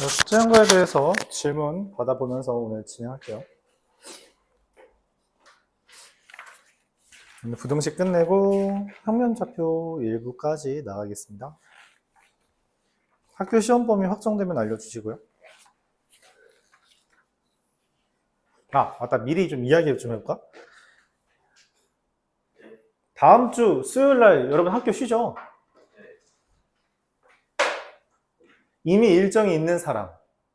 숙제한 거에 대해서 질문 받아보면서 오늘 진행할게요. 오늘 부등식 끝내고 평면좌표 일부까지 나가겠습니다. 학교 시험 범위 확정되면 알려주시고요. 아, 맞다. 미리 좀 이야기 좀 해볼까? 다음 주 수요일 날 여러분 학교 쉬죠? 이미 일정이 있는 사람.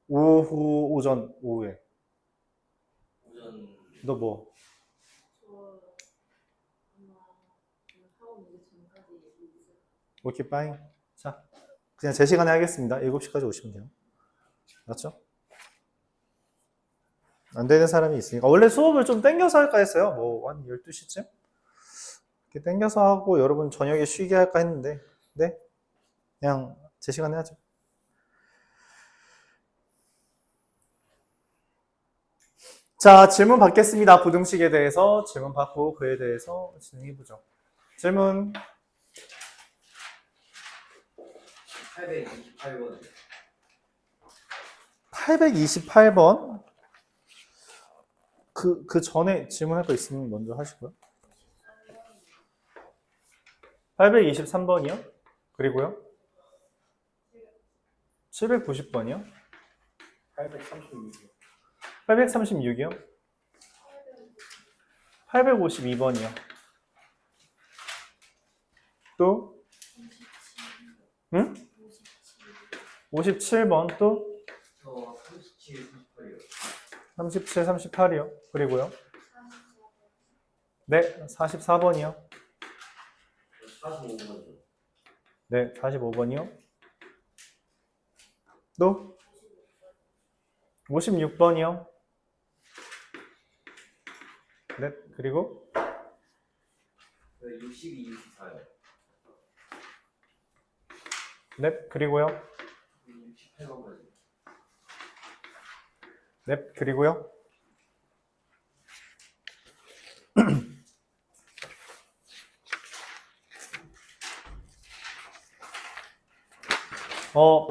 오후, 오전, 오후에. 오전. 너 뭐? 오케이, 빠잉. 자, 그냥 제 시간에 하겠습니다. 7시까지 오시면 돼요. 맞죠? 안 되는 사람이 있으니까. 원래 수업을 좀 땡겨서 할까 했어요. 뭐, 한 12시쯤? 이렇게 땡겨서 하고 여러분 저녁에 쉬게 할까 했는데, 네? 그냥 제 시간에 하죠. 자, 질문 받겠습니다. 부등식에 대해서 질문 받고 그에 대해서 진행해보죠. 질문. 828번. 828번. 그 전에 질문할 거 있으면 먼저 하시고요. 823번이요? 그리고요? 790번이요? 836이요. 836이요? 852번이요? 또? 응? 57번 또? 저 37, 38이요. 37, 38이요? 그리고요? 네, 44번이요? 45번이요. 네, 45번이요? 또? 56번이요? 네, 그리고? 62, 64요. 네, 그리고요? 68번까지. 네, 그리고요?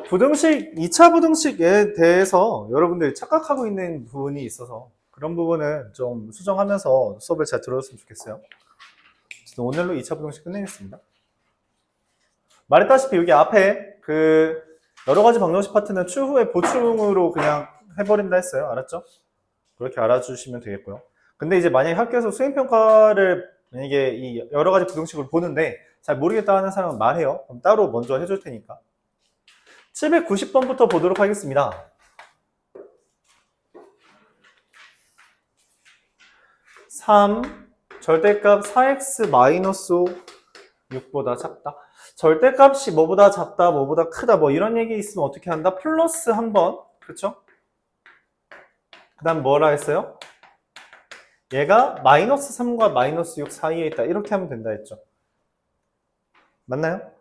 부등식, 2차 부등식에 대해서 여러분들이 착각하고 있는 부분이 있어서 그런 부분은 좀 수정하면서 수업을 잘 들어줬으면 좋겠어요. 오늘로 2차 부등식 끝내겠습니다. 말했다시피 여기 앞에 그 여러 가지 방정식 파트는 추후에 보충으로 그냥 해버린다 했어요. 알았죠? 그렇게 알아주시면 되겠고요. 근데 이제 만약에 학교에서 수행평가를 만약에 이 여러 가지 부등식을 보는데 잘 모르겠다 하는 사람은 말해요. 그럼 따로 먼저 해줄 테니까. 790번부터 보도록 하겠습니다. 3. 절대값 4x-5 6보다 작다. 절대값이 뭐보다 작다, 뭐보다 크다, 뭐 이런 얘기 있으면 어떻게 한다? 플러스 한 번. 그쵸? 그 다음 뭐라 했어요? 얘가 마이너스 3과 마이너스 6 사이에 있다. 이렇게 하면 된다 했죠. 맞나요?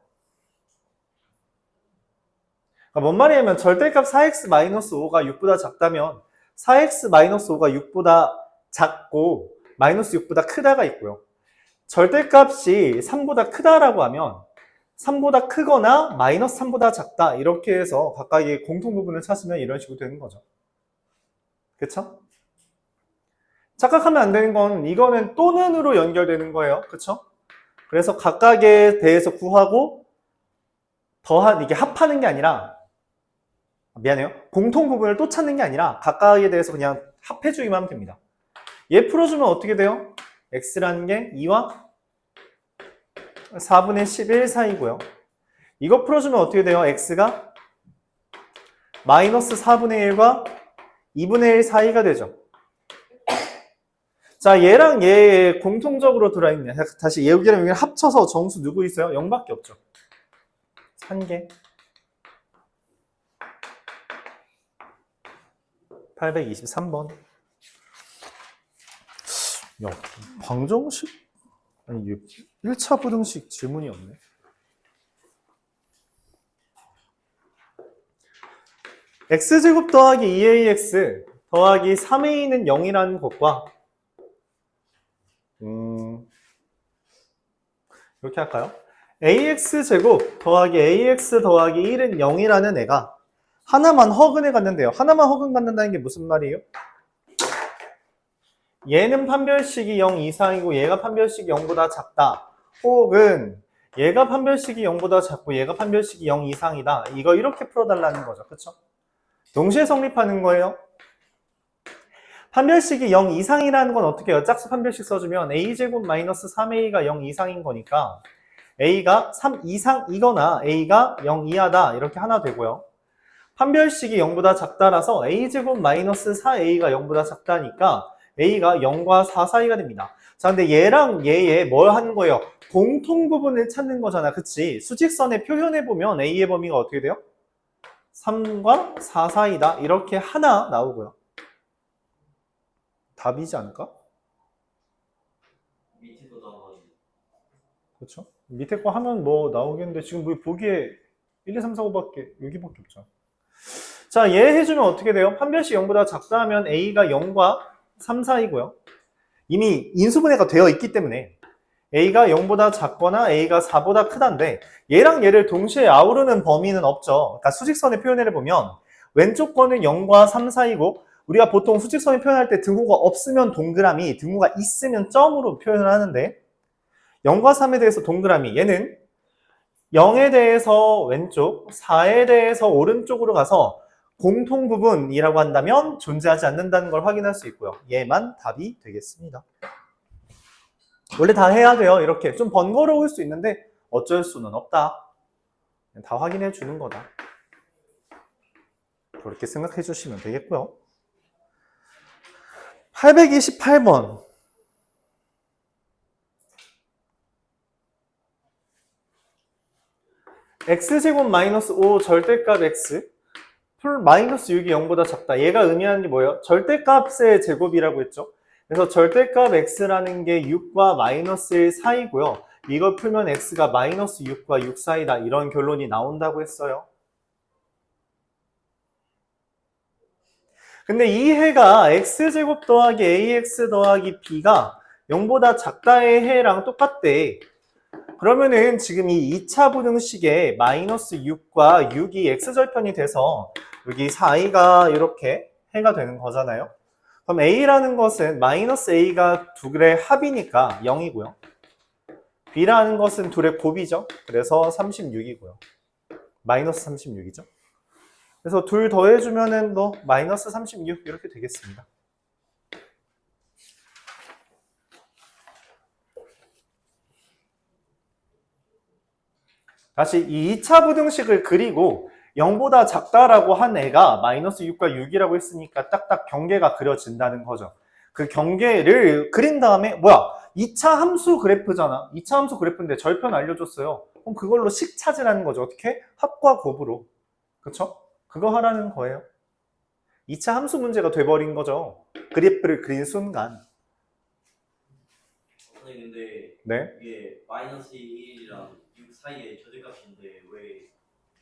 그러니까 뭔 말이냐면 절대값 4x-5가 6보다 작다면 4x-5가 6보다 작고 마이너스 6보다 크다가 있고요. 절대값이 3보다 크다라고 하면 3보다 크거나 마이너스 3보다 작다 이렇게 해서 각각의 공통부분을 찾으면 이런 식으로 되는 거죠. 그쵸? 착각하면 안 되는 건 이거는 또는으로 연결되는 거예요. 그쵸? 그래서 각각에 대해서 구하고 더한 이게 합하는 게 아니라 미안해요. 공통부분을 또 찾는 게 아니라 각각에 대해서 그냥 합해주기만 하면 됩니다. 얘 풀어주면 어떻게 돼요? x라는 게 2와 4분의 11 사이고요. 이거 풀어주면 어떻게 돼요? x가 마이너스 4분의 1과 2분의 1 사이가 되죠. 자, 얘랑 얘 공통적으로 들어있네. 다시 여기랑 여기랑 합쳐서 정수 누구 있어요? 0밖에 없죠. 산개 823번. 야, 방정식? 아니, 1차 부등식 질문이 없네. x제곱 더하기 2ax 더하기 3a는 0이라는 것과 이렇게 할까요? ax제곱 더하기 ax 더하기 1은 0이라는 애가 하나만 허근에 갔는데요. 하나만 허근 갖는다는 게 무슨 말이에요? 얘는 판별식이 0 이상이고 얘가 판별식이 0보다 작다. 혹은 얘가 판별식이 0보다 작고 얘가 판별식이 0 이상이다. 이거 이렇게 풀어달라는 거죠. 그쵸? 동시에 성립하는 거예요. 판별식이 0 이상이라는 건 어떻게 해요? 짝수 판별식 써주면 a제곱 마이너스 3a가 0 이상인 거니까 a가 3 이상이거나 a가 0 이하다. 이렇게 하나 되고요. 판별식이 0보다 작다라서 a제곱 마이너스 4a가 0보다 작다니까 a가 0과 4 사이가 됩니다. 자, 근데 얘랑 얘에 뭘 하는 거예요? 공통 부분을 찾는 거잖아. 그치? 수직선에 표현해보면 a의 범위가 어떻게 돼요? 3과 4 사이다. 이렇게 하나 나오고요. 답이지 않을까? 밑에도 나와가지고. 그렇죠? 밑에 거 하면 뭐 나오겠는데 지금 뭐 보기에 1, 2, 3, 4, 5밖에 여기밖에 없죠. 자, 얘 해주면 어떻게 돼요? 판별식 0보다 작다 하면 a가 0과 3 사이고요. 이미 인수분해가 되어 있기 때문에 a가 0보다 작거나 a가 4보다 크다인데 얘랑 얘를 동시에 아우르는 범위는 없죠. 그러니까 수직선의 표현을 보면 왼쪽 거는 0과 3 사이고 우리가 보통 수직선을 표현할 때 등호가 없으면 동그라미, 등호가 있으면 점으로 표현을 하는데 0과 3에 대해서 동그라미, 얘는 0에 대해서 왼쪽, 4에 대해서 오른쪽으로 가서 공통 부분이라고 한다면 존재하지 않는다는 걸 확인할 수 있고요. 얘만 답이 되겠습니다. 원래 다 해야 돼요. 이렇게 좀 번거로울 수 있는데 어쩔 수는 없다. 다 확인해 주는 거다. 그렇게 생각해 주시면 되겠고요. 828번. x제곱 마이너스 5 절대값 x 풀 마이너스 6이 0보다 작다. 얘가 의미하는 게 뭐예요? 절대값의 제곱이라고 했죠. 그래서 절대값 x라는 게 6과 마이너스 1 사이고요. 이걸 풀면 x가 마이너스 6과 6 사이다. 이런 결론이 나온다고 했어요. 근데 이 해가 x제곱 더하기 ax 더하기 b가 0보다 작다의 해랑 똑같대. 그러면은 지금 이 2차 부등식에 마이너스 6과 6이 x절편이 돼서 여기 4i가 이렇게 해가 되는 거잖아요. 그럼 a라는 것은 마이너스 a가 둘의 합이니까 0이고요. b라는 것은 둘의 곱이죠. 그래서 36이고요. 마이너스 36이죠. 그래서 둘 더해주면은 뭐 마이너스 36 이렇게 되겠습니다. 다시 이 2차 부등식을 그리고 0보다 작다라고 한 애가 마이너스 6과 6이라고 했으니까 딱딱 경계가 그려진다는 거죠. 그 경계를 그린 다음에 뭐야? 2차 함수 그래프잖아. 2차 함수 그래프인데 절편 알려줬어요. 그럼 그걸로 식 찾으라는 거죠. 어떻게? 합과 곱으로. 그쵸? 그거 하라는 거예요. 2차 함수 문제가 돼버린 거죠. 그래프를 그린 순간. 선생님 근데 네. 이게 마이너스 1이랑 6 사이의 절대값인데 왜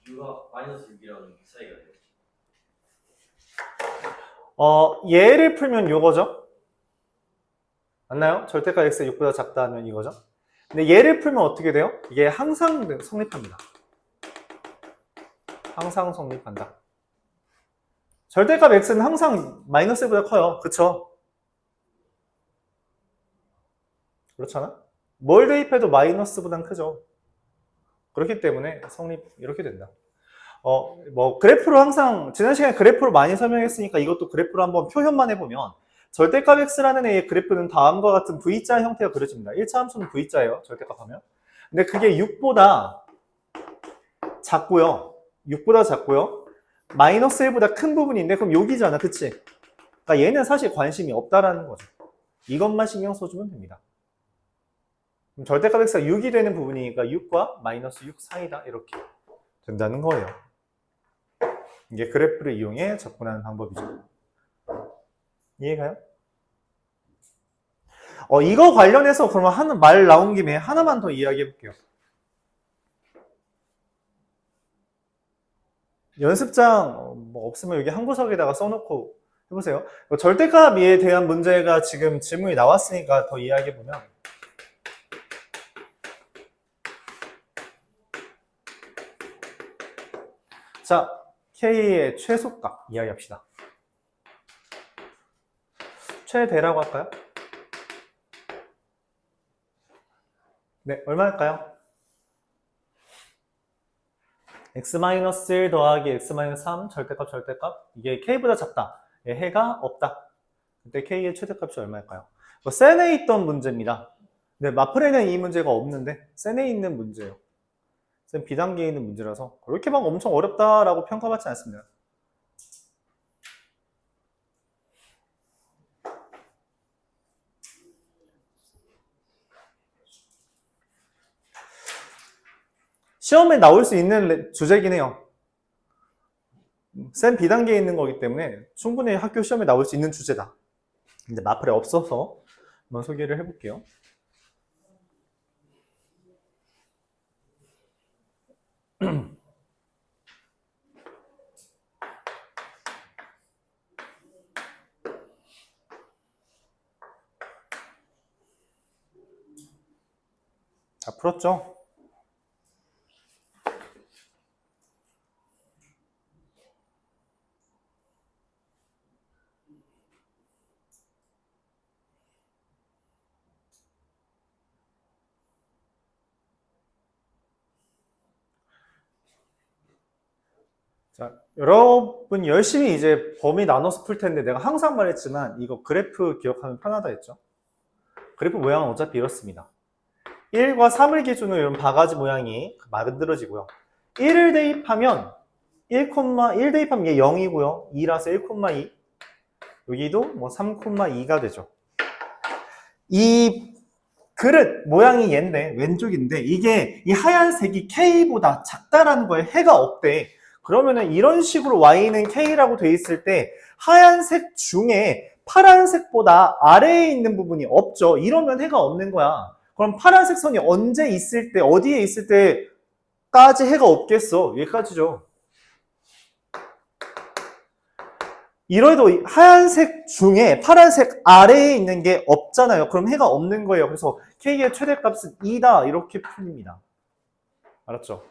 6가 마이너스 6이랑 6 사이가 돼요? 얘를 풀면 요거죠. 맞나요? 절대값 x가 6보다 작다 하면 이거죠. 근데 얘를 풀면 어떻게 돼요? 이게 항상 성립합니다. 항상 성립한다. 절대값 x는 항상 마이너스 1보다 커요. 그쵸? 그렇잖아? 뭘 대입해도 마이너스보단 크죠. 그렇기 때문에 성립 이렇게 된다. 뭐 그래프로 항상 지난 시간에 그래프로 많이 설명했으니까 이것도 그래프로 한번 표현만 해보면 절대값 x라는 애의 그래프는 다음과 같은 V자 형태가 그려집니다. 1차 함수는 V자예요. 절대값 하면. 근데 그게 6보다 작고요. 6보다 작고요. 마이너스 1보다 큰 부분인데 그럼 여기잖아. 그치? 그러니까 얘는 사실 관심이 없다라는 거죠. 이것만 신경 써주면 됩니다. 그럼 절대값 x가 6이 되는 부분이니까 6과 마이너스 6 사이다. 이렇게 된다는 거예요. 이게 그래프를 이용해 접근하는 방법이죠. 이해가요? 이거 관련해서 그러면 말 나온 김에 하나만 더 이야기해 볼게요. 연습장 뭐 없으면 여기 한 구석에다가 써놓고 해보세요. 절대값에 대한 문제가 지금 질문이 나왔으니까 더 이야기해 보면 자, K의 최소값 이야기합시다. 최대라고 할까요? 네, 얼마일까요? x-1 더하기 x-3 절대값 이게 K보다 작다. 해가 없다. 그때 K의 최대값이 얼마일까요? 센에 있던 문제입니다. 네, 마플에는 이 문제가 없는데 센에 있는 문제예요. 센 B단계에 있는 문제라서 그렇게 막 엄청 어렵다라고 평가받지 않습니다. 시험에 나올 수 있는 주제긴 해요. 센 B단계에 있는 거기 때문에 충분히 학교 시험에 나올 수 있는 주제다. 근데 마플에 없어서 한번 소개를 해볼게요. 다 풀었죠? 자, 여러분 열심히 이제 범위 나눠서 풀 텐데 내가 항상 말했지만 이거 그래프 기억하면 편하다 했죠? 그래프 모양은 어차피 이렇습니다. 1과 3을 기준으로 이런 바가지 모양이 만들어지고요. 1을 대입하면 1, 대입하면 얘 0이고요. 2라서 1,2 여기도 뭐 3,2가 되죠. 이 그릇 모양이 얘인데 왼쪽인데 이게 이 하얀색이 K보다 작다라는 거에 해가 없대. 그러면은 이런 식으로 Y는 K라고 돼 있을 때 하얀색 중에 파란색보다 아래에 있는 부분이 없죠. 이러면 해가 없는 거야. 그럼 파란색 선이 언제 있을 때 어디에 있을 때까지 해가 없겠어? 여기까지죠. 이래도 하얀색 중에 파란색 아래에 있는 게 없잖아요. 그럼 해가 없는 거예요. 그래서 K의 최대값은 2다 이렇게 풀립니다. 알았죠?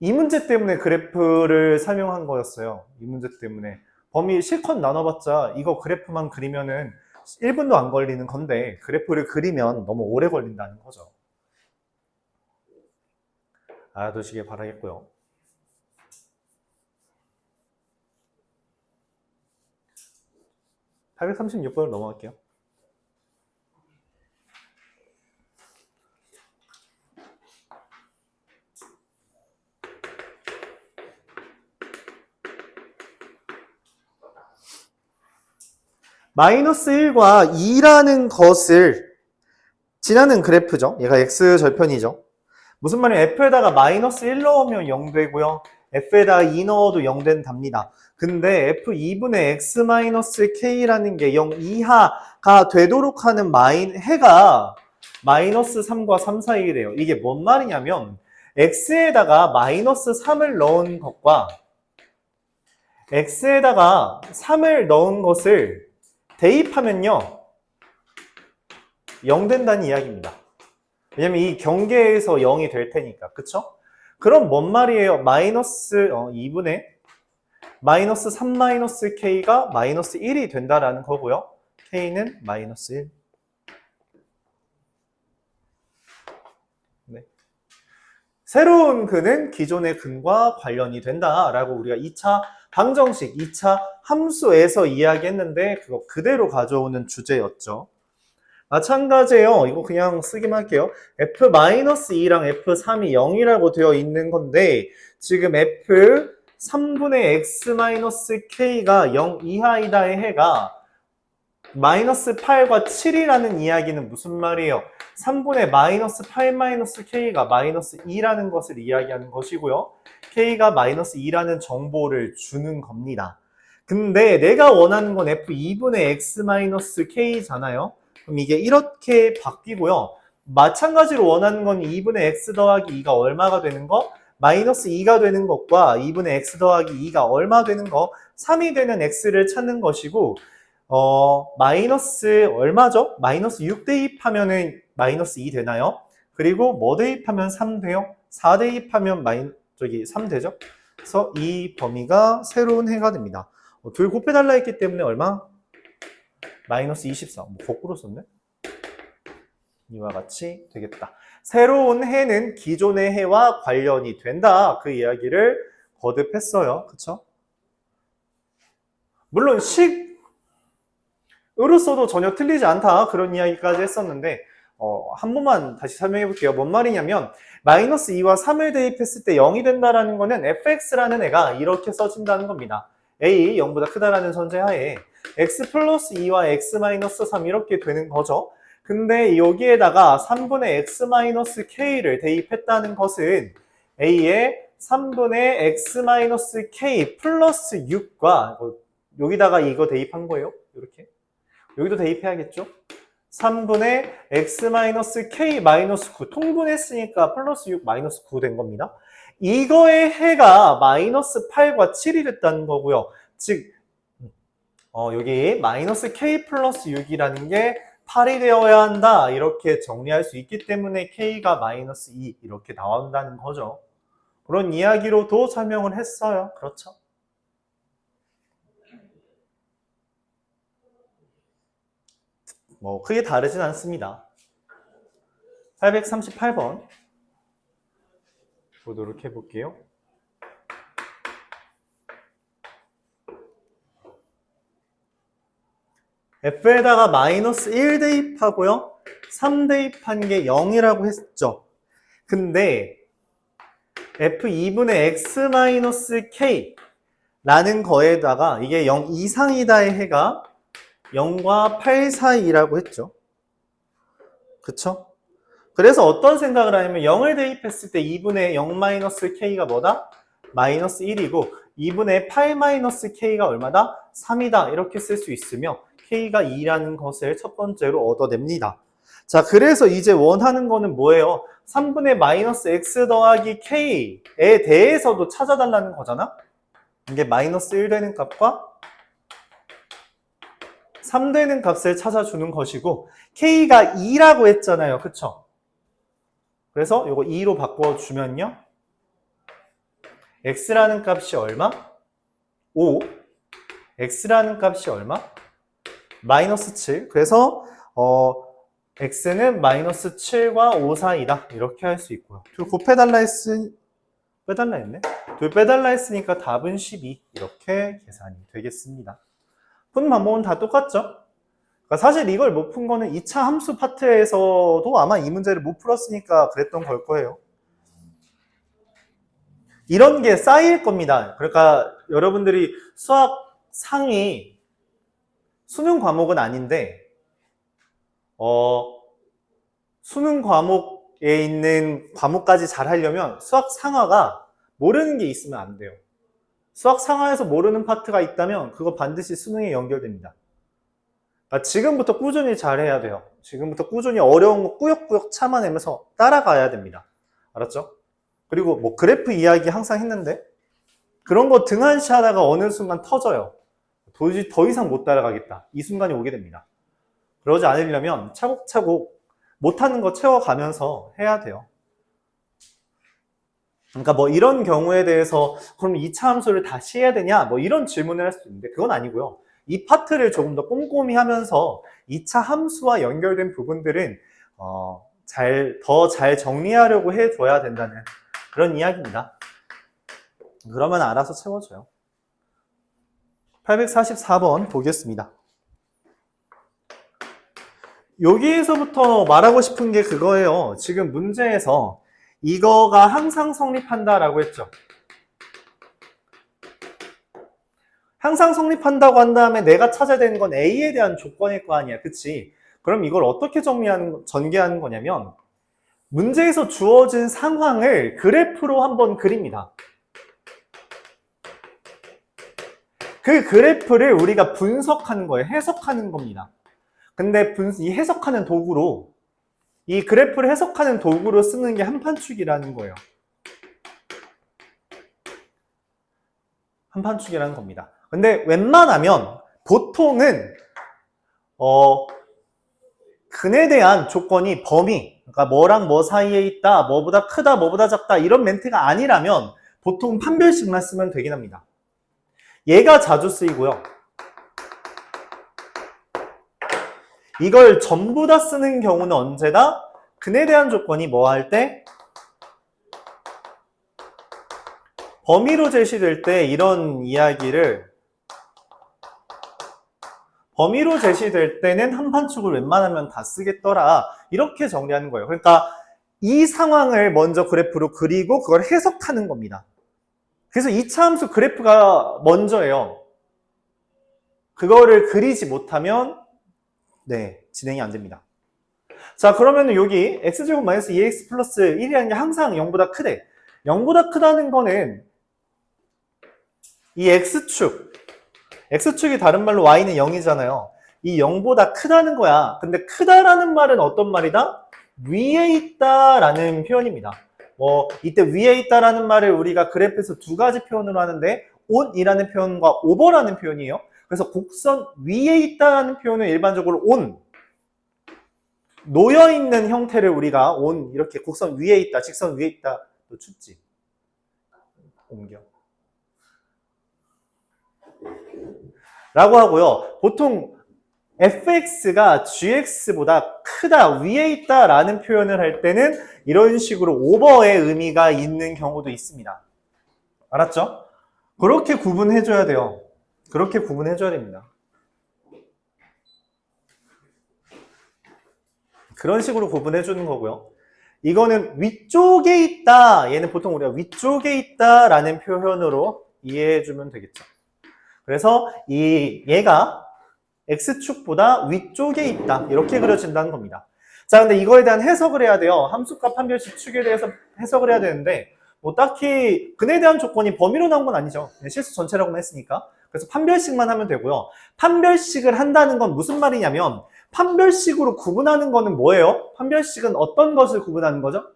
이 문제 때문에 그래프를 설명한 거였어요. 이 문제 때문에. 범위 실컷 나눠봤자 이거 그래프만 그리면은 1분도 안 걸리는 건데 그래프를 그리면 너무 오래 걸린다는 거죠. 알아두시길 바라겠고요. (836번을) 넘어갈게요. 마이너스 1과 2라는 것을 지나는 그래프죠. 얘가 x절편이죠. 무슨 말이에요? f에다가 마이너스 1 넣으면 0 되고요. f에다가 2 넣어도 0 된답니다. 근데 f2분의 x-k라는 게 0 이하가 되도록 하는 해가 마이너스 3과 3 사이래요. 이게 뭔 말이냐면 x에다가 마이너스 3을 넣은 것과 x에다가 3을 넣은 것을 대입하면요 0 된다는 이야기입니다. 왜냐면 이 경계에서 0이 될 테니까. 그쵸? 그럼 뭔 말이에요? 마이너스 2분의 마이너스 3 마이너스 k가 마이너스 1이 된다라는 거고요. k는 마이너스 1. 네. 새로운 근은 기존의 근과 관련이 된다라고 우리가 2차 방정식, 2차 함수에서 이야기했는데 그거 그대로 가져오는 주제였죠. 마찬가지예요. 이거 그냥 쓰기만 할게요. f-2랑 f3이 0이라고 되어 있는 건데 지금 f3분의 x-k가 0 이하이다의 해가 마이너스 8과 7이라는 이야기는 무슨 말이에요? 3분의 마이너스 8 마이너스 k가 마이너스 2라는 것을 이야기하는 것이고요. k가 마이너스 2라는 정보를 주는 겁니다. 근데 내가 원하는 건 f2분의 x 마이너스 k잖아요. 그럼 이게 이렇게 바뀌고요. 마찬가지로 원하는 건 2분의 x 더하기 2가 얼마가 되는 거? 마이너스 2가 되는 것과 2분의 x 더하기 2가 얼마 되는 거? 3이 되는 x를 찾는 것이고 마이너스 얼마죠? 마이너스 6 대입하면은 마이너스 2 되나요? 그리고 뭐 대입하면 3 돼요? 4 대입하면 3 되죠? 그래서 이 범위가 새로운 해가 됩니다. 둘 곱해달라 했기 때문에 얼마? 마이너스 24. 뭐 거꾸로 썼네? 이와 같이 되겠다. 새로운 해는 기존의 해와 관련이 된다. 그 이야기를 거듭했어요. 그쵸? 물론 식으로서도 전혀 틀리지 않다. 그런 이야기까지 했었는데 한 번만 다시 설명해 볼게요. 뭔 말이냐면 마이너스 2와 3을 대입했을 때 0이 된다라는 거는 fx라는 애가 이렇게 써진다는 겁니다. a 0보다 크다라는 전제하에 x 플러스 2와 x 마이너스 3 이렇게 되는 거죠. 근데 여기에다가 3분의 x 마이너스 k를 대입했다는 것은 a에 3분의 x 마이너스 k 플러스 6과 여기다가 이거 대입한 거예요. 이렇게. 여기도 대입해야겠죠? 3분의 x 마이너스 k 마이너스 9 통분했으니까 플러스 6 마이너스 9 된 겁니다. 이거의 해가 마이너스 8과 7이 됐다는 거고요. 즉 여기 마이너스 k 플러스 6이라는 게 8이 되어야 한다. 이렇게 정리할 수 있기 때문에 k가 마이너스 2 이렇게 나온다는 거죠. 그런 이야기로도 설명을 했어요. 그렇죠? 뭐 크게 다르진 않습니다. 838번 보도록 해볼게요. f에다가 마이너스 1 대입하고요. 3 대입한 게 0이라고 했죠. 근데 f2분의 x 마이너스 k 라는 거에다가 이게 0 이상이다의 해가 0과 8 사이라고 했죠. 그쵸? 그래서 어떤 생각을 하냐면 0을 대입했을 때 2분의 0 마이너스 k가 뭐다? 마이너스 1이고 2분의 8 마이너스 k가 얼마다? 3이다. 이렇게 쓸 수 있으며 k가 2라는 것을 첫 번째로 얻어냅니다. 자, 그래서 이제 원하는 거는 뭐예요? 3분의 마이너스 x 더하기 k에 대해서도 찾아달라는 거잖아? 이게 마이너스 1 되는 값과 3 되는 값을 찾아주는 것이고 k가 2라고 했잖아요. 그쵸? 그래서 이거 2로 바꿔주면요. x라는 값이 얼마? 5. x라는 값이 얼마? 마이너스 7. 그래서 x는 마이너스 7과 5 사이다. 이렇게 할 수 있고요. 둘 곱해달라 빼달라 했네? 둘 빼달라 했으니까 답은 12. 이렇게 계산이 되겠습니다. 푸는 방법은 다 똑같죠? 그러니까 사실 이걸 못 푼 거는 2차 함수 파트에서도 아마 이 문제를 못 풀었으니까 그랬던 걸 거예요. 이런 게 쌓일 겁니다. 그러니까 여러분들이 수학 상위 수능 과목은 아닌데 수능 과목에 있는 과목까지 잘 하려면 수학 상하가 모르는 게 있으면 안 돼요. 수학 상하에서 모르는 파트가 있다면 그거 반드시 수능에 연결됩니다. 그러니까 지금부터 꾸준히 잘해야 돼요. 지금부터 꾸준히 어려운 거 꾸역꾸역 참아내면서 따라가야 됩니다. 알았죠? 그리고 뭐 그래프 이야기 항상 했는데 그런 거 등한시 하다가 어느 순간 터져요. 도저히 더 이상 못 따라가겠다. 이 순간이 오게 됩니다. 그러지 않으려면 차곡차곡 못하는 거 채워가면서 해야 돼요. 그러니까 뭐 이런 경우에 대해서 그럼 2차 함수를 다시 해야 되냐? 뭐 이런 질문을 할 수 있는데 그건 아니고요. 이 파트를 조금 더 꼼꼼히 하면서 2차 함수와 연결된 부분들은 더 잘 정리하려고 해줘야 된다는 그런 이야기입니다. 그러면 알아서 채워줘요. 844번 보겠습니다. 여기에서부터 말하고 싶은 게 그거예요. 지금 문제에서 이거가 항상 성립한다라고 했죠. 항상 성립한다고 한 다음에 내가 찾아야 되는 건 A에 대한 조건일 거 아니야. 그치? 그럼 이걸 어떻게 전개하는 거냐면 문제에서 주어진 상황을 그래프로 한번 그립니다. 그 그래프를 우리가 분석하는 거예요. 해석하는 겁니다. 근데 이 해석하는 도구로 이 그래프를 해석하는 도구로 쓰는 게 한판축이라는 거예요. 한판축이라는 겁니다. 근데 웬만하면 보통은 근에 대한 조건이 범위, 그러니까 뭐랑 뭐 사이에 있다, 뭐보다 크다, 뭐보다 작다 이런 멘트가 아니라면 보통 판별식만 쓰면 되긴 합니다. 얘가 자주 쓰이고요. 이걸 전부 다 쓰는 경우는 언제나 근에 대한 조건이 뭐 할 때? 범위로 제시될 때 이런 이야기를 범위로 제시될 때는 한 판축을 웬만하면 다 쓰겠더라. 이렇게 정리하는 거예요. 그러니까 이 상황을 먼저 그래프로 그리고 그걸 해석하는 겁니다. 그래서 2차 함수 그래프가 먼저예요. 그거를 그리지 못하면 네, 진행이 안 됩니다. 자, 그러면 여기 x제곱 마이너스 2x 플러스 1이라는 게 항상 0보다 크대. 0보다 크다는 거는 이 x축이 다른 말로 y는 0이잖아요. 이 0보다 크다는 거야. 근데 크다라는 말은 어떤 말이다? 위에 있다라는 표현입니다. 이때 위에 있다라는 말을 우리가 그래프에서 두 가지 표현으로 하는데 on이라는 표현과 over라는 표현이에요. 그래서 곡선 위에 있다라는 표현은 일반적으로 on, 놓여있는 형태를 우리가 on, 이렇게 곡선 위에 있다, 직선 위에 있다, 또 춥지. 옮겨. 라고 하고요. 보통 fx가 gx보다 크다, 위에 있다 라는 표현을 할 때는 이런 식으로 오버의 의미가 있는 경우도 있습니다. 알았죠? 그렇게 구분해줘야 돼요. 그렇게 구분해줘야 됩니다. 그런 식으로 구분해주는 거고요. 이거는 위쪽에 있다. 얘는 보통 우리가 위쪽에 있다 라는 표현으로 이해해주면 되겠죠. 그래서 얘가 x축보다 위쪽에 있다. 이렇게 그려진다는 겁니다. 자, 근데 이거에 대한 해석을 해야 돼요. 함수값 판별식 축에 대해서 해석을 해야 되는데 딱히 근에 대한 조건이 범위로 나온 건 아니죠. 실수 전체라고만 했으니까. 그래서 판별식만 하면 되고요. 판별식을 한다는 건 무슨 말이냐면 판별식으로 구분하는 거는 뭐예요? 판별식은 어떤 것을 구분하는 거죠?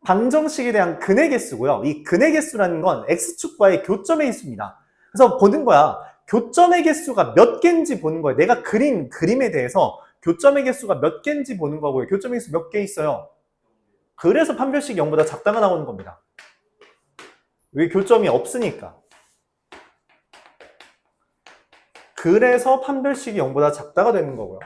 방정식에 대한 근의 개수고요. 이 근의 개수라는 건 x축과의 교점에 있습니다. 그래서 보는 거야. 교점의 개수가 몇 개인지 보는 거예요. 내가 그린 그림에 대해서 교점의 개수가 몇 개인지 보는 거고요. 교점의 개수 몇 개 있어요. 그래서 판별식 0보다 작다가 나오는 겁니다. 왜 교점이 없으니까. 그래서 판별식이 0보다 작다가 되는 거고요.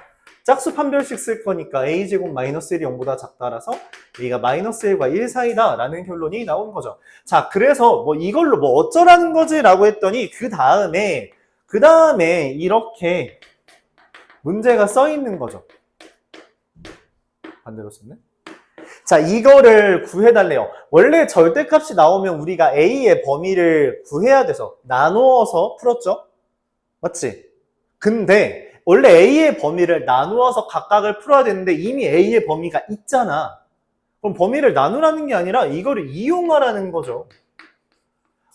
짝수 판별식 쓸 거니까 a제곱 마이너스 1이 0보다 작다라서 a가 마이너스 1과 1 사이다 라는 결론이 나온 거죠. 자, 그래서 이걸로 어쩌라는 거지 라고 했더니 그 다음에 이렇게 문제가 써 있는 거죠. 반대로 썼네. 자, 이거를 구해달래요. 원래 절대값이 나오면 우리가 a의 범위를 구해야 돼서 나누어서 풀었죠? 맞지? 근데 원래 a의 범위를 나누어서 각각을 풀어야 되는데 이미 a의 범위가 있잖아. 그럼 범위를 나누라는 게 아니라 이거를 이용하라는 거죠.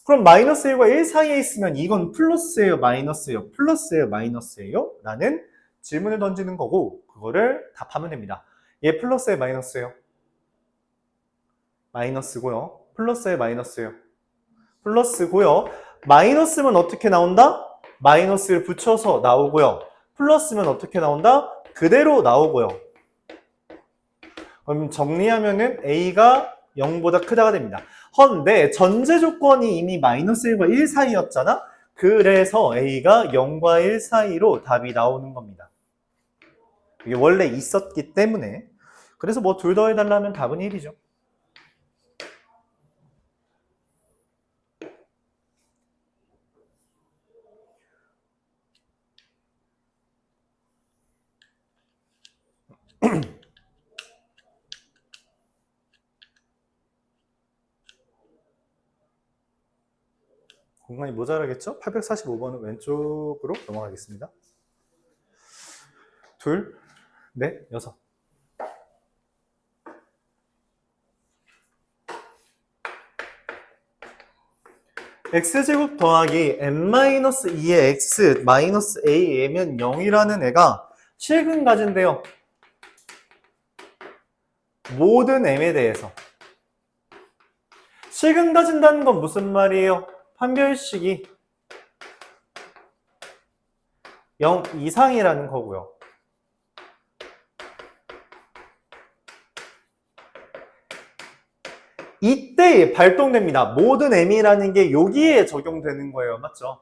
그럼 마이너스 1과 1 사이에 있으면 이건 플러스예요, 마이너스예요, 플러스예요, 마이너스예요? 라는 질문을 던지는 거고 그거를 답하면 됩니다. 얘 플러스예요, 마이너스예요? 마이너스고요. 플러스예요, 마이너스예요? 플러스고요. 마이너스면 어떻게 나온다? 마이너스를 붙여서 나오고요. 플러스면 어떻게 나온다? 그대로 나오고요. 그럼 정리하면은 a가 0보다 크다가 됩니다. 헌데 전제 조건이 이미 마이너스 1과 1 사이였잖아? 그래서 a가 0과 1 사이로 답이 나오는 겁니다. 이게 원래 있었기 때문에. 그래서 둘 더 해달라면 답은 1이죠. 공간이 모자라겠죠? 845번은 왼쪽으로 넘어가겠습니다. 둘, 넷, 여섯. x제곱 더하기 n-2의 x 마이너스 a면 0이라는 애가 실근 가진대요. 모든 m에 대해서. 실근 가진다는 건 무슨 말이에요? 판별식이 0 이상이라는 거고요. 이때 발동됩니다. 모든 m이라는 게 여기에 적용되는 거예요. 맞죠?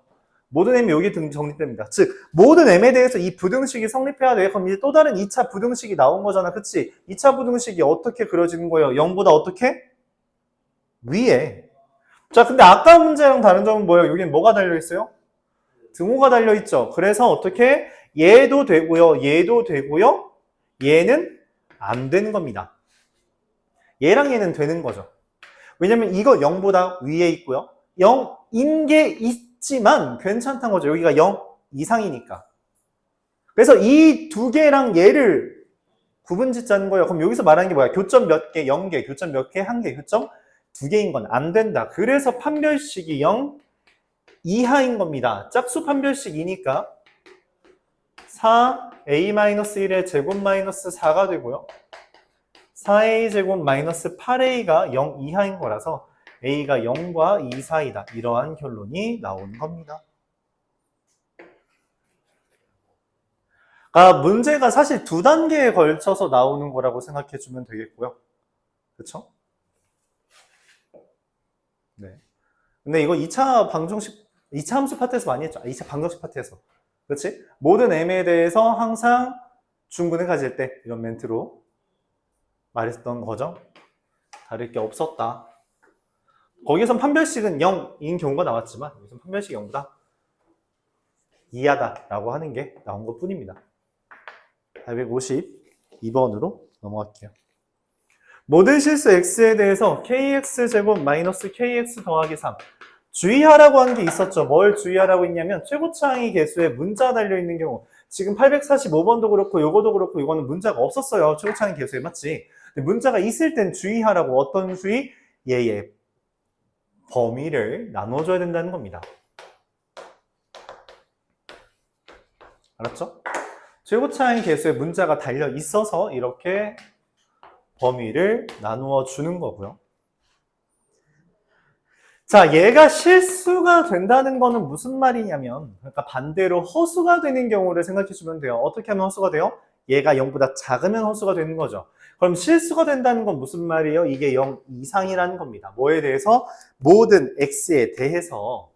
모든 m이 여기 정립됩니다. 즉 모든 m에 대해서 이 부등식이 성립해야 돼. 그럼 이제 또 다른 2차 부등식이 나온 거잖아. 그치? 2차 부등식이 어떻게 그려지는 거예요? 0보다 어떻게? 위에. 자, 근데 아까 문제랑 다른 점은 뭐예요? 여기는 뭐가 달려있어요? 등호가 달려있죠. 그래서 어떻게? 얘도 되고요. 얘도 되고요. 얘는 안 되는 겁니다. 얘랑 얘는 되는 거죠. 왜냐면 이거 0보다 위에 있고요. 0인 게 있지만 괜찮다는 거죠. 여기가 0 이상이니까. 그래서 이 두 개랑 얘를 구분짓자는 거예요. 그럼 여기서 말하는 게 뭐야? 교점 몇 개? 0개. 교점 몇 개? 1개. 교점 2개인 건 안 된다. 그래서 판별식이 0 이하인 겁니다. 짝수 판별식이니까 4a-1의 제곱 마이너스 4가 되고요. 4a 제곱 마이너스 8a가 0 이하인 거라서 a가 0과 2 사이다. 이러한 결론이 나오는 겁니다. 문제가 사실 두 단계에 걸쳐서 나오는 거라고 생각해 주면 되겠고요. 그쵸? 네. 근데 이거 2차 방정식, 2차 함수 파트에서 많이 했죠. 2차 방정식 파트에서. 그렇지? 모든 m에 대해서 항상 중근을 가질 때 이런 멘트로 말했던 거죠. 다를 게 없었다. 거기선 판별식은 0인 경우가 나왔지만 여기서 판별식이 0보다 이하다라고 하는 게 나온 것 뿐입니다. 852번으로 넘어갈게요. 모든 실수 x에 대해서 kx제곱 마이너스 kx 더하기 3 주의하라고 하는 게 있었죠. 뭘 주의하라고 했냐면 최고차항의 개수에 문자 달려있는 경우 지금 845번도 그렇고 요거도 그렇고 이거는 문자가 없었어요. 최고차항의 개수에 맞지? 근데 문자가 있을 땐 주의하라고. 어떤 주의? 얘의 범위를 나눠줘야 된다는 겁니다. 알았죠? 최고차항의 개수에 문자가 달려 있어서 이렇게 범위를 나누어 주는 거고요. 자, 얘가 실수가 된다는 거는 무슨 말이냐면, 그러니까 반대로 허수가 되는 경우를 생각해 주면 돼요. 어떻게 하면 허수가 돼요? 얘가 0보다 작으면 허수가 되는 거죠. 그럼 실수가 된다는 건 무슨 말이에요? 이게 0 이상이라는 겁니다. 뭐에 대해서? 모든 x에 대해서.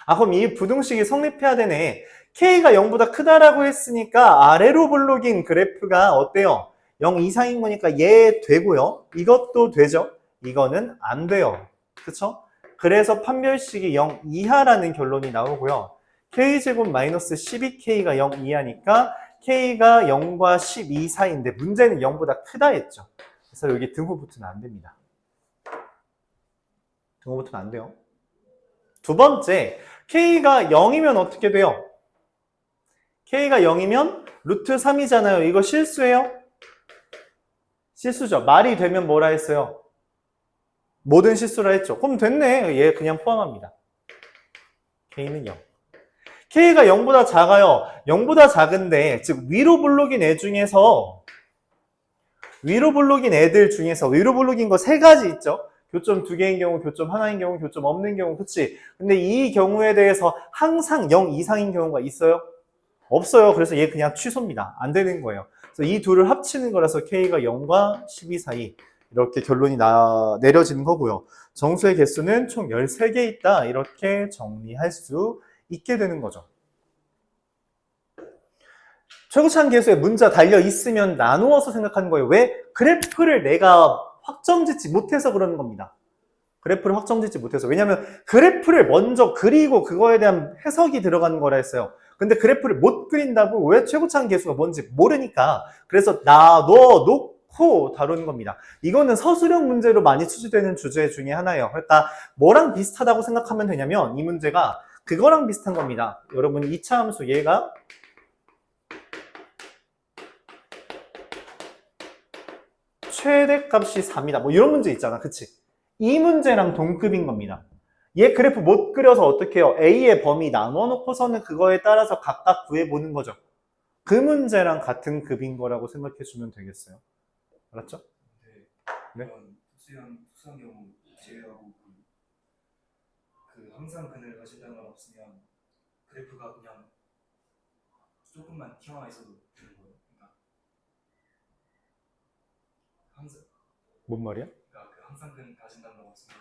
그럼 이 부등식이 성립해야 되네. k가 0보다 크다라고 했으니까 아래로 블록인 그래프가 어때요? 0 이상인 거니까 얘 되고요. 이것도 되죠. 이거는 안 돼요. 그쵸? 그래서 판별식이 0 이하라는 결론이 나오고요. k제곱 마이너스 12k가 0 이하니까 k가 0과 12 사이인데 문제는 0보다 크다 했죠. 그래서 여기 등호 붙으면 안 됩니다. 등호 붙으면 안 돼요. 두 번째, k가 0이면 어떻게 돼요? k가 0이면 루트 3이잖아요. 이거 실수예요? 실수죠. 말이 되면 뭐라 했어요? 모든 실수라 했죠. 그럼 됐네. 얘 그냥 포함합니다. k는 0. k가 0보다 작아요. 0보다 작은데, 즉 위로 블록인 애 중에서 위로 블록인 애들 중에서 위로 블록인 거 세 가지 있죠. 교점 2개인 경우, 교점 하나인 경우, 교점 없는 경우, 그치? 근데 이 경우에 대해서 항상 0 이상인 경우가 있어요? 없어요. 그래서 얘 그냥 취소입니다. 안 되는 거예요. 그래서 이 둘을 합치는 거라서 k가 0과 12 사이 이렇게 결론이 내려지는 거고요. 정수의 개수는 총 13개 있다. 이렇게 정리할 수 있게 되는 거죠. 최고차항 개수에 문자 달려 있으면 나누어서 생각하는 거예요. 왜? 그래프를 내가 확정짓지 못해서 그러는 겁니다. 그래프를 확정짓지 못해서. 왜냐하면 그래프를 먼저 그리고 그거에 대한 해석이 들어가는 거라 했어요. 근데 그래프를 못 그린다고 왜 최고차항 개수가 뭔지 모르니까 그래서 놓고 다루는 겁니다. 이거는 서술형 문제로 많이 출제되는 주제 중에 하나예요. 그러니까 뭐랑 비슷하다고 생각하면 되냐면 이 문제가 그거랑 비슷한 겁니다. 여러분 2차 함수 얘가 최대값이 4입니다. 뭐 이런 문제 있잖아. 그치? 이 문제랑 동급인 겁니다. 얘 그래프 못 그려서 어떻게 해요? A의 범위 나눠 놓고서는 그거에 따라서 각각 구해보는 거죠. 그 문제랑 같은 급인 거라고 생각해 주면 되겠어요. 알았죠? 네. 특수한 경우 제외하고 항상 그늘 가신다는 건 없으면 그래프가 그냥 조금만 튀어나와 있어도 되는 거예요. 그러니까 항상 뭔 말이야? 그러니까 항상근 가진다는 거 없으면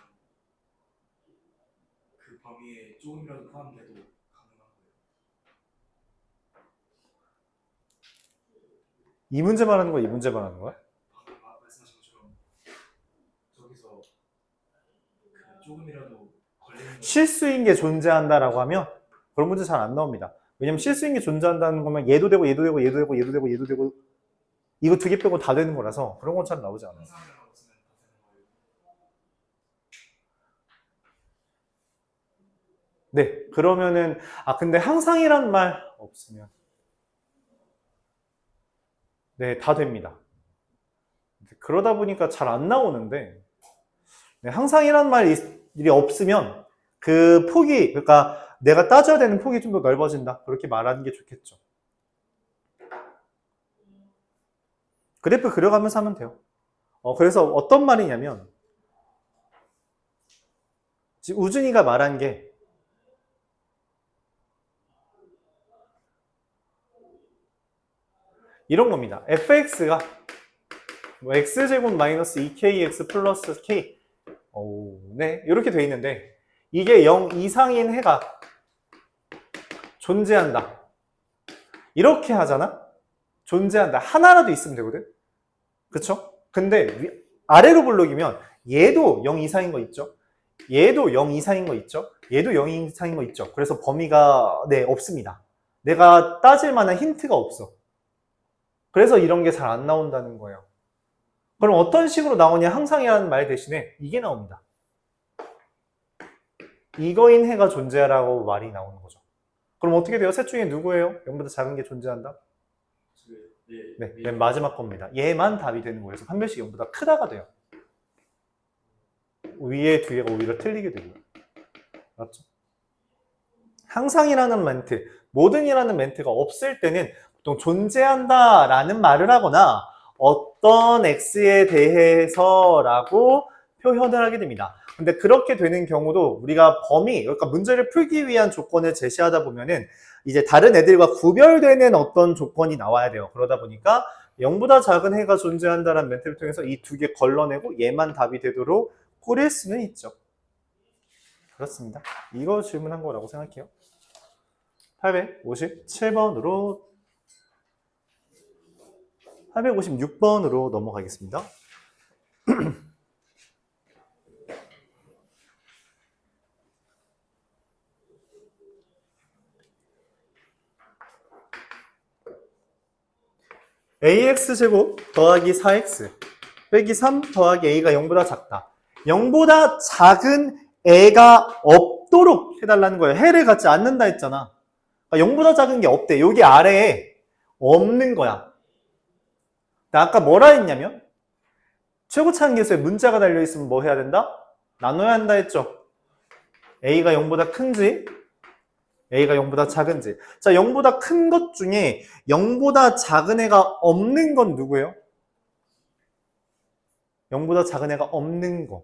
그 범위에 조금이라도 포함돼도 가능한 거예요. 이 문제 말하는 거야? 이 문제 말하는 거야? 방금 말씀하신 것처럼 저기서 그 조금이라도 걸리는 거 실수인 게 존재한다라고 하면 그런 문제 잘 안 나옵니다. 왜냐면 실수인 게 존재한다는 거면 얘도 되고 얘도 되고 얘도 되고 얘도 되고 얘도 되고 이거 두 개 빼고 다 되는 거라서 그런 건 잘 나오지 않아요. 항상이라는 거 없으면 다 되는 거예요. 네, 그러면은 근데 항상이란 말 없으면 네, 다 됩니다. 그러다 보니까 잘 안 나오는데 네, 항상이란 말이 없으면 그 폭이 그러니까 내가 따져야 되는 폭이 좀 더 넓어진다. 그렇게 말하는 게 좋겠죠. 그래프 그려가면서 하면 돼요. 그래서 어떤 말이냐면 지금 우준이가 말한 게 이런 겁니다. fx가 뭐 x제곱 마이너스 2kx 플러스 k 네, 이렇게 돼 있는데 이게 0 이상인 해가 존재한다. 이렇게 하잖아? 존재한다. 하나라도 있으면 되거든? 그쵸? 근데 아래로 블록이면 얘도 0 이상인 거 있죠? 얘도 0 이상인 거 있죠? 얘도 0 이상인 거 있죠? 그래서 범위가 네, 없습니다. 내가 따질 만한 힌트가 없어. 그래서 이런 게 잘 안 나온다는 거예요. 그럼 어떤 식으로 나오냐? 항상이라는 말 대신에 이게 나옵니다. 이거인 해가 존재하라고 말이 나오는 거죠. 그럼 어떻게 돼요? 셋 중에 누구예요? 0보다 작은 게 존재한다? 네, 맨 마지막 겁니다. 얘만 답이 되는 거예요. 그래서 판별식 0보다 크다가 돼요. 위에 두 개가 오히려 틀리게 되고요. 맞죠? 항상이라는 멘트, 모든이라는 멘트가 없을 때는 보통 존재한다라는 말을 하거나 어떤 x에 대해서라고 표현을 하게 됩니다. 근데 그렇게 되는 경우도 우리가 그러니까 문제를 풀기 위한 조건을 제시하다 보면은 이제 다른 애들과 구별되는 어떤 조건이 나와야 돼요. 그러다 보니까 0보다 작은 해가 존재한다는 멘트를 통해서 이 두 개 걸러내고 얘만 답이 되도록 꾸릴 수는 있죠. 그렇습니다. 이거 질문한 거라고 생각해요. 856번으로 넘어가겠습니다. ax제곱 더하기 4x 빼기 3 더하기 a가 0보다 작다. 0보다 작은 애가 없도록 해달라는 거예요. 해를 갖지 않는다 했잖아. 그러니까 0보다 작은 게 없대. 여기 아래에 없는 거야. 나 아까 뭐라 했냐면 최고차항 계수에 문자가 달려있으면 뭐 해야 된다? 나눠야 한다 했죠. a가 0보다 큰지 a가 0보다 작은지. 자, 0보다 큰 것 중에 0보다 작은 애가 없는 건 누구예요? 0보다 작은 애가 없는 거.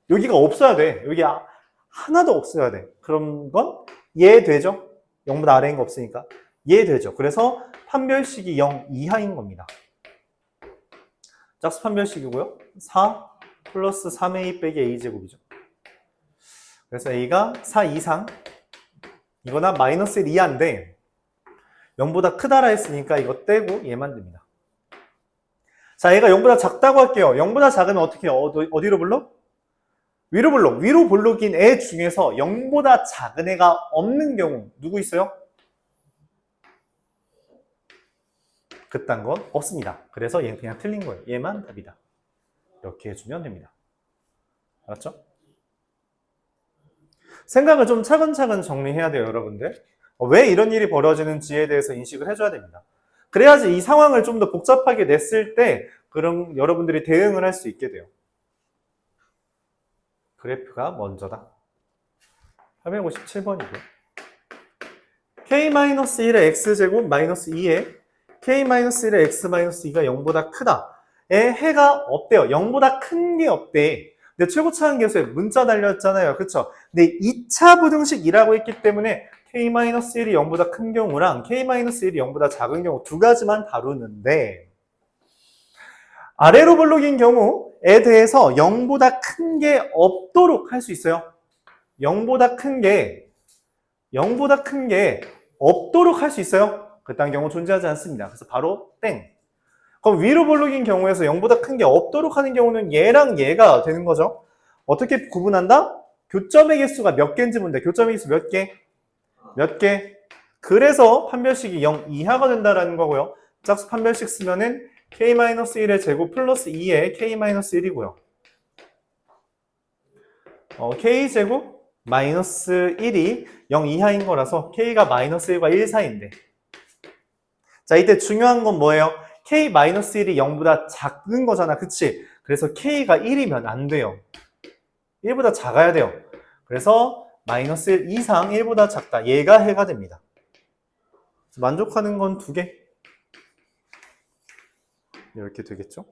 여기가 없어야 돼. 여기 하나도 없어야 돼. 그런 건 이해되죠? 0보다 아래인 거 없으니까. 이해되죠? 그래서 판별식이 0 이하인 겁니다. 짝수 판별식이고요. 4 플러스 3a 빼기 a제곱이죠. 그래서 a가 4 이상 이거나 마이너스 1 이하인데 0보다 크다라 했으니까 이거 떼고 얘만 됩니다. 자, 얘가 0보다 작다고 할게요. 0보다 작으면 어떻게 해요? 어디로 불러? 위로 불러. 위로 블록인 애 중에서 0보다 작은 애가 없는 경우 누구 있어요? 그딴 건 없습니다. 그래서 얘는 그냥 틀린 거예요. 얘만 답이다. 이렇게 해주면 됩니다. 알았죠? 생각을 좀 차근차근 정리해야 돼요, 여러분들. 왜 이런 일이 벌어지는지에 대해서 인식을 해줘야 됩니다. 그래야지 이 상황을 좀 더 복잡하게 냈을 때 그럼 여러분들이 대응을 할 수 있게 돼요. 그래프가 먼저다. 857번이고요. k-1의 x제곱 마이너스 2에 k-1의 x-2가 0보다 크다. 에 해가 없대요. 0보다 큰 게 없대. 근데 최고차항 계수에 문자 달렸잖아요. 그쵸? 근데 2차 부등식이라고 했기 때문에 k-1이 0보다 큰 경우랑 k-1이 0보다 작은 경우 두 가지만 다루는데 아래로 블록인 경우 대해서 0보다 큰 게 없도록 할 수 있어요. 0보다 큰 게 없도록 할 수 있어요. 그딴 경우 존재하지 않습니다. 그래서 바로 땡. 그럼 위로 볼록인 경우에서 0보다 큰 게 없도록 하는 경우는 얘랑 얘가 되는 거죠. 어떻게 구분한다? 교점의 개수가 몇 개인지 본다. 교점의 개수 몇 개? 몇 개? 그래서 판별식이 0 이하가 된다라는 거고요. 짝수 판별식 쓰면은 k-1의 제곱 플러스 2의 k-1이고요. k제곱 마이너스 1이 0 이하인 거라서 k가 마이너스 1과 1 사이인데. 자, 이때 중요한 건 뭐예요? k-1이 0보다 작은 거잖아. 그치? 그래서 k가 1이면 안 돼요. 1보다 작아야 돼요. 그래서 마이너스 1 이상 1보다 작다. 얘가 해가 됩니다. 만족하는 건 2개. 이렇게 되겠죠?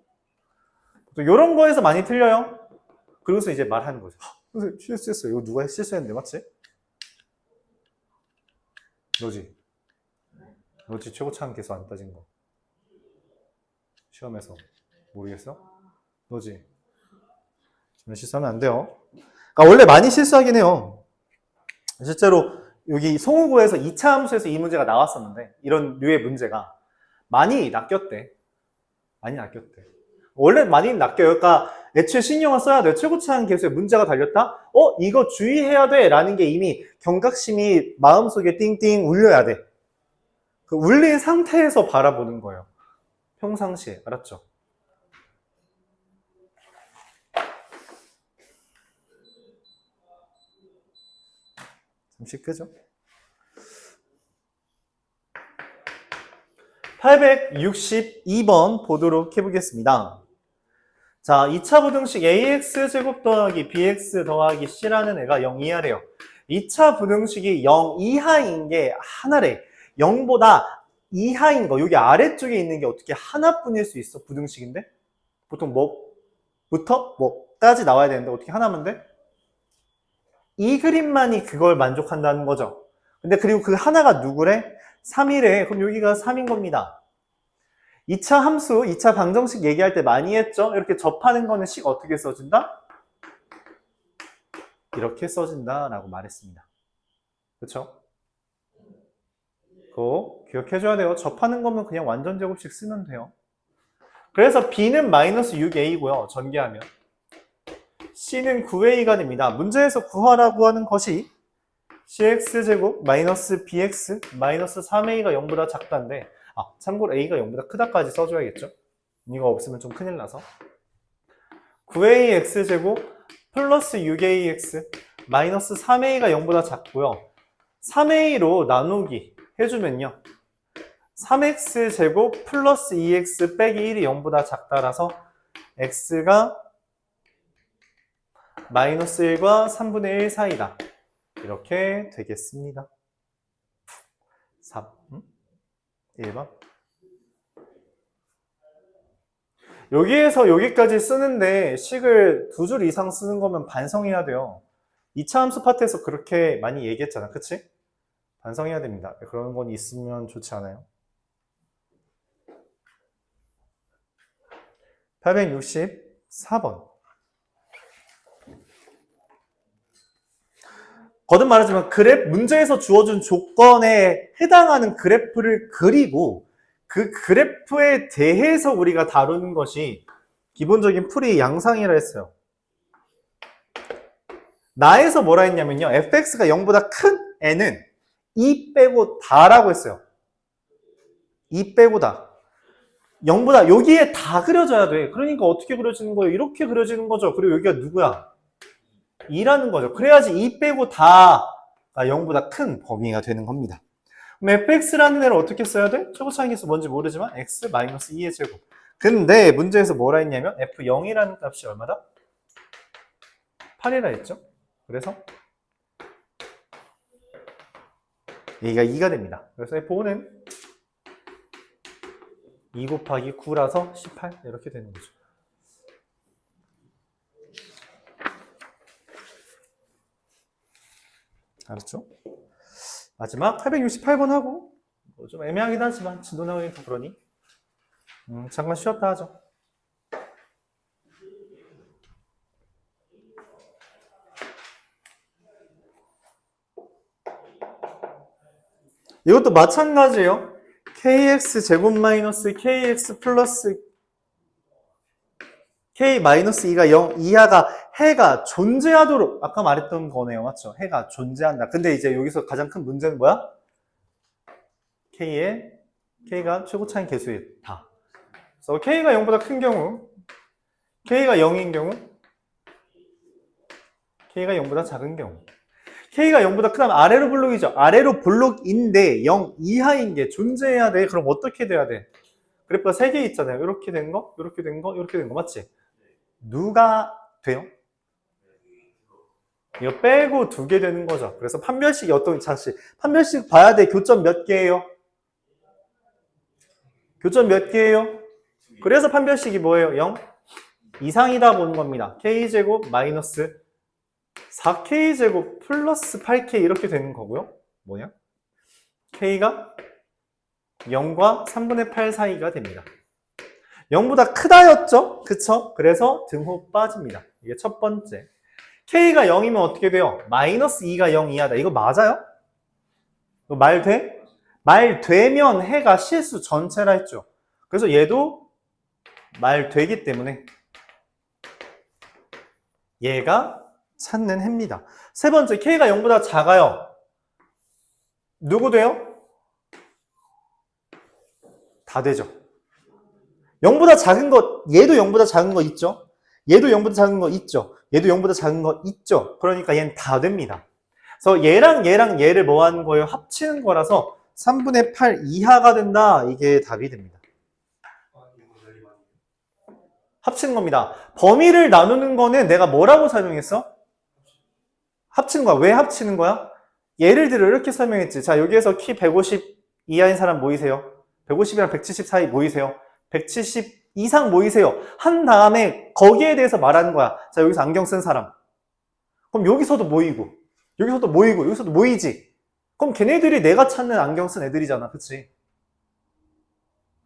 또 이런 거에서 많이 틀려요. 그래서 이제 말하는 거죠. 선생님 실수했어요. 이거 누가 실수했는데 맞지? 너지? 너지 최고차는 계속 안 따진 거. 시험에서 모르겠어? 너지? 지금 실수하면 안 돼요. 그러니까 원래 많이 실수하긴 해요. 실제로 여기 송우고에서 2차 함수에서 이 문제가 나왔었는데 이런 류의 문제가 많이 낚였대. 많이 낚였대. 원래 많이 낚여요. 그러니까 애초에 신경을 써야 돼. 최고차항 계수에 문제가 달렸다? 이거 주의해야 돼. 라는 게 이미 경각심이 마음속에 띵띵 울려야 돼. 그 울린 상태에서 바라보는 거예요. 평상시에. 알았죠? 잠시 끄죠? 862번 보도록 해보겠습니다. 자, 2차 부등식 ax제곱 더하기 bx 더하기 c라는 애가 0 이하래요. 2차 부등식이 0 이하인 게 하나래. 0보다 이하인 거, 여기 아래쪽에 있는 게 어떻게 하나뿐일 수 있어? 부등식인데? 보통 뭐부터? 뭐까지 나와야 되는데 어떻게 하나면 돼? 이 그림만이 그걸 만족한다는 거죠. 근데 그리고 그 하나가 누구래? 3이래. 그럼 여기가 3인 겁니다. 2차 함수, 2차 방정식 얘기할 때 많이 했죠? 이렇게 접하는 거는 식 어떻게 써진다? 이렇게 써진다라고 말했습니다. 그쵸? 그거 기억해줘야 돼요. 접하는 거면 그냥 완전 제곱식 쓰면 돼요. 그래서 b는 마이너스 6a고요. 전개하면. c는 9a가 됩니다. 문제에서 구하라고 하는 것이 cx제곱 마이너스 bx 마이너스 3a가 0보다 작다인데 참고로 a가 0보다 크다까지 써줘야겠죠? 이거 없으면 좀 큰일 나서 9ax제곱 플러스 6ax 마이너스 3a가 0보다 작고요. 3a로 나누기 해주면요. 3x제곱 플러스 2x 빼기 1이 0보다 작다라서 x가 마이너스 1과 3분의 1 사이다. 이렇게 되겠습니다. 3, 1번. 여기에서 여기까지 쓰는데 식을 2줄 이상 쓰는 거면 반성해야 돼요. 2차 함수 파트에서 그렇게 많이 얘기했잖아. 그치? 반성해야 됩니다. 그런 건 있으면 좋지 않아요? 864번. 거듭 말하지만 문제에서 주어준 조건에 해당하는 그래프를 그리고 그 그래프에 대해서 우리가 다루는 것이 기본적인 풀이 양상이라 했어요. 나에서 뭐라 했냐면요. fx가 0보다 큰 애는 2 빼고 다라고 했어요. 2 빼고 다. 0보다 여기에 다 그려져야 돼. 그러니까 어떻게 그려지는 거예요? 이렇게 그려지는 거죠. 그리고 여기가 누구야? 2라는 거죠. 그래야지 2 빼고 다가 0보다 큰 범위가 되는 겁니다. 그럼 fx라는 애를 어떻게 써야 돼? 최고차항계수 뭔지 모르지만 x-2의 제곱. 근데 문제에서 뭐라 했냐면 f0이라는 값이 얼마다? 8이라 했죠. 그래서 여기가 2가 됩니다. 그래서 f5는 2 곱하기 9라서 18 이렇게 되는 거죠. 알았죠? 마지막 868번 하고 좀 애매하긴 하지만 진도 나오니까 그러니 잠깐 쉬었다 하죠. 이것도 마찬가지예요. kx 제곱 마이너스 kx 플러스 k 마이너스 2가 0 이하가 해가 존재하도록 아까 말했던 거네요. 맞죠? 해가 존재한다. 근데 이제 여기서 가장 큰 문제는 뭐야? k가 최고차인 개수다. 그래서 k가 0보다 큰 경우, k가 0인 경우, k가 0보다 작은 경우. k가 0보다 크다면 아래로 블록이죠. 아래로 블록인데 0 이하인 게 존재해야 돼. 그럼 어떻게 돼야 돼? 그래프가 3개 있잖아요. 이렇게 된 거, 이렇게 된 거, 이렇게 된 거 맞지? 누가 돼요? 이거 빼고 2개 되는 거죠. 그래서 판별식이 어떤 자식? 판별식 봐야 돼. 교점 몇 개예요? 교점 몇 개예요? 그래서 판별식이 뭐예요? 0 이상이다 보는 겁니다. k제곱 마이너스 4k제곱 플러스 8k 이렇게 되는 거고요. 뭐냐? k가 0과 3분의 8 사이가 됩니다. 0보다 크다였죠? 그쵸? 그래서 등호 빠집니다. 이게 첫 번째. k가 0이면 어떻게 돼요? 마이너스 2가 0 이하다. 이거 맞아요? 이거 말 돼? 말 되면 해가 실수 전체라 했죠. 그래서 얘도 말 되기 때문에 얘가 찾는 해입니다. 세 번째, k가 0보다 작아요. 누구 돼요? 다 되죠. 0보다 작은 것, 얘도 0보다 작은 거 있죠? 얘도 0보다 작은 거 있죠? 얘도 0보다 작은 거 있죠? 그러니까 얘는 다 됩니다. 그래서 얘랑 얘를 뭐 하는 거예요? 합치는 거라서 3분의 8 이하가 된다. 이게 답이 됩니다. 합치는 겁니다. 범위를 나누는 거는 내가 뭐라고 설명했어? 합치는 거야. 왜 합치는 거야? 예를 들어 이렇게 설명했지. 자, 여기에서 키 150 이하인 사람 모이세요. 150이랑 170 사이 모이세요. 170 이상 모이세요. 한 다음에 거기에 대해서 말하는 거야. 자, 여기서 안경 쓴 사람. 그럼 여기서도 모이고, 여기서도 모이고, 여기서도 모이지. 그럼 걔네들이 내가 찾는 안경 쓴 애들이잖아. 그치?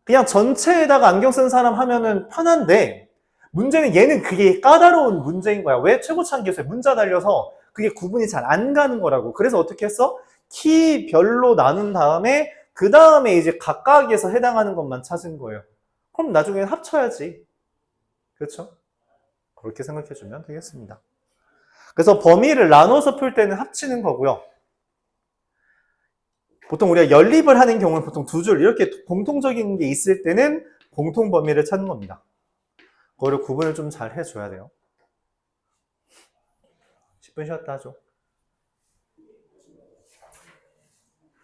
그냥 전체에다가 안경 쓴 사람 하면은 편한데, 문제는 얘는 그게 까다로운 문제인 거야. 왜? 최고차원 계수에 문자 달려서 그게 구분이 잘 안 가는 거라고. 그래서 어떻게 했어? 키별로 나눈 다음에 그 다음에 이제 각각에서 해당하는 것만 찾은 거예요. 그럼 나중엔 합쳐야지. 그렇죠? 그렇게 생각해주면 되겠습니다. 그래서 범위를 나눠서 풀 때는 합치는 거고요. 보통 우리가 연립을 하는 경우는 보통 2줄 이렇게 공통적인 게 있을 때는 공통 범위를 찾는 겁니다. 그거를 구분을 좀 잘 해줘야 돼요. 10분 쉬었다 하죠.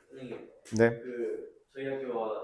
선생님, 네. 저희 학교가